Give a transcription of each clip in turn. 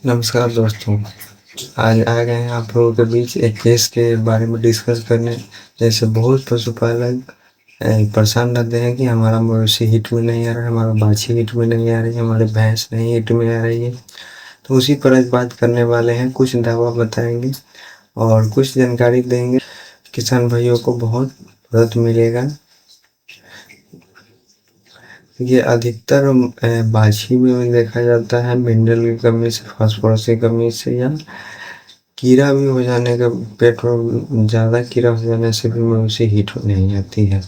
नमस्कार दोस्तों। आज आ गए हैं आप लोगों के बीच एक केस के बारे में डिस्कस करने। जैसे बहुत पशुपालक परेशान रहते हैं कि हमारा मवेशी हिट में नहीं आ रहा है, हमारा बाछी हिट में नहीं आ रही है, हमारे भैंस नहीं हिट में आ रही है। तो उसी पर आज बात करने वाले हैं, कुछ दावा बताएंगे और कुछ जानकारी देंगे। किसान भाइयों को बहुत मदद मिलेगा। ये अधिकतर बाछी में देखा जाता है मिनरल की कमी से, फास्फोरस की कमी से, या कीड़ा भी हो जाने का, पेट में ज़्यादा कीड़ा हो जाने से भी मवेशी हीट नहीं आती है।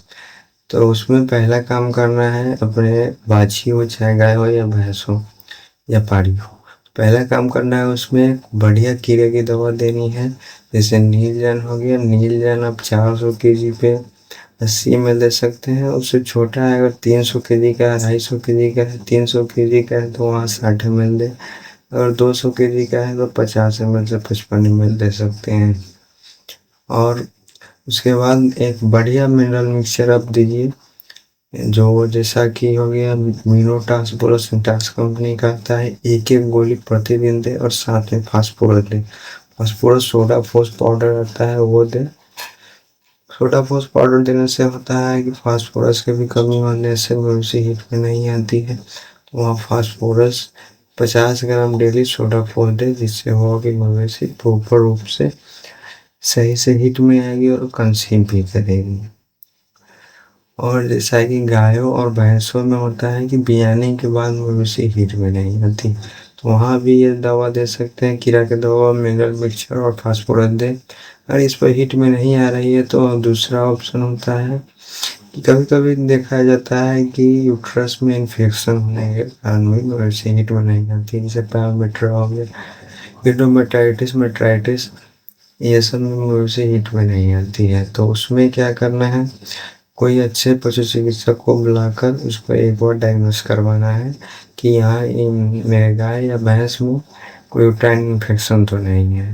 तो उसमें पहला काम करना है, अपने बाछी हो चाहे गाय हो या भैंस हो या पाड़ी हो, पहला काम करना है उसमें बढ़िया कीड़े की दवा देनी है। जैसे नीलजैन हो गया, नीलजैन आप 400 केजी पे 80 ml दे सकते हैं। उससे छोटा है, अगर 300 केजी का है, 250 केजी का है, 300 केजी का है तो वहाँ 60 ml दे। अगर 200 केजी का है तो 50 ml से 55 ml दे सकते हैं। और उसके बाद एक बढ़िया मिनरल मिक्सचर आप दीजिए, जो जैसा कि हो गया मिनोटास बोरोसिंटास कंपनी का आता है। एक एक गोली प्रतिदिन दे और साथ में फास्फोरस दे। फास्फोरस सोडा फोस पाउडर आता है वो दे। सोडा फोस पाउडर देने से होता है कि फास्फोरस की भी कमी होने से मवेशी हिट में नहीं आती है। तो वहाँ फास्फोरस 50 ग्राम डेली सोडा फोस दे, जिससे होगा कि मवेशी प्रॉपर रूप से सही से हिट में आएगी और कंसीव भी करेगी। और जैसा कि गायों और भैंसों में होता है कि बियाने के बाद मवेशी हिट में नहीं आती, तो वहाँ भी ये दवा दे सकते हैं, कीड़ा की दवा, मिनरल मिक्सचर और फास्फोरस दे। अगर इस पर हिट में नहीं आ रही है तो दूसरा ऑप्शन होता है कि कभी कभी देखा जाता है कि यूट्रस में इन्फेक्शन होने के कारण भी मवेशी हिट में नहीं आती, जैसे पैरामीटर हो गया, एंडोमेट्राइटिस, मेट्राइटिस, ये सब में मवेशी हिट में नहीं आती है। तो उसमें क्या करना है, कोई अच्छे पशु चिकित्सक को बुलाकर उसको एक बार डायग्नोस करवाना है कि यहाँ मेरे गाय या भैंस में कोई यूट्राइन इन्फेक्शन तो नहीं है।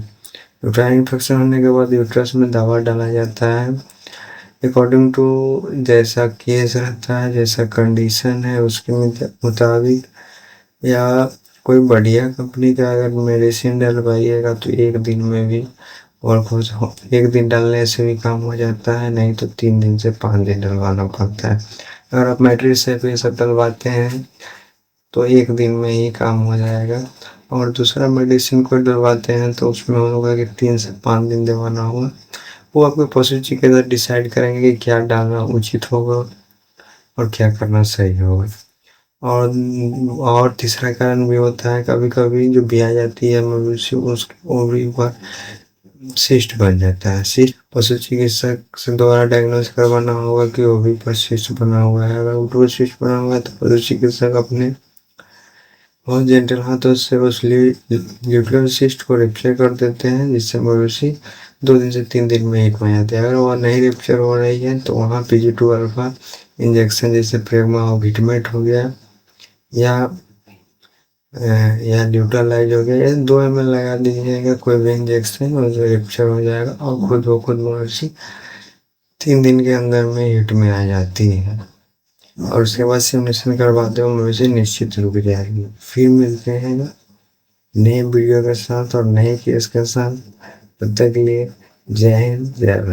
यूट्राइन इन्फेक्शन होने के बाद यूट्रस में दवा डाला जाता है अकॉर्डिंग टू जैसा केस रहता है, जैसा कंडीशन है उसके मुताबिक। या कोई बढ़िया कंपनी का अगर मेडिसिन डलवाइएगा तो एक दिन में भी, और कुछ एक दिन डालने से भी काम हो जाता है, नहीं तो 3 दिन से 5 दिन डलवाना पड़ता है। अगर आप मैट्रिक्स से ये सब डलवाते हैं तो एक दिन में ही काम हो जाएगा। और दूसरा मेडिसिन को डलवाते हैं तो उसमें होगा कि 3 से 5 दिन दबाना होगा। वो आपके पशु चिकित्सक डिसाइड करेंगे कि क्या डालना उचित होगा और क्या करना सही होगा। और तीसरा कारण भी होता है, कभी कभी जो ब्याह जाती है मवेशी, उसके ओवरी पर सिस्ट बन जाता है। सिस्ट पशु चिकित्सक से द्वारा डायग्नोस करवाना होगा कि ओवरी पर सिस्ट बना हुआ है। अगर उल्टा सिस्ट बना हुआ है तो पशु चिकित्सक अपने बहुत जेंटल हाथों से उस ल्यूट्रल सिस्ट को रिपेयर कर देते हैं, जिससे मवेशी 2 दिन से 3 दिन में हिट में जाते हैं। अगर वह नहीं रिपेयर हो रही है तो वहाँ PG2 अल्फा इंजेक्शन, जैसे प्रेगमा हो, विटमेट हो गया, या न्यूट्रलाइज हो गया, या 2 ml लगा दीजिएगा कोई भी इंजेक्शन, उससे रिपेयर हो जाएगा और खुद ब खुद मवेशी 3 दिन के अंदर में हिट में आ जाती है। और उसके बाद सिमुलेशन करवाते हुए मवेशी निश्चित रुक जाएगी। फिर मिलते हैं नए वीडियो के साथ और नए केस के साथ। तब तक के लिए जय हिंद, जय भारत।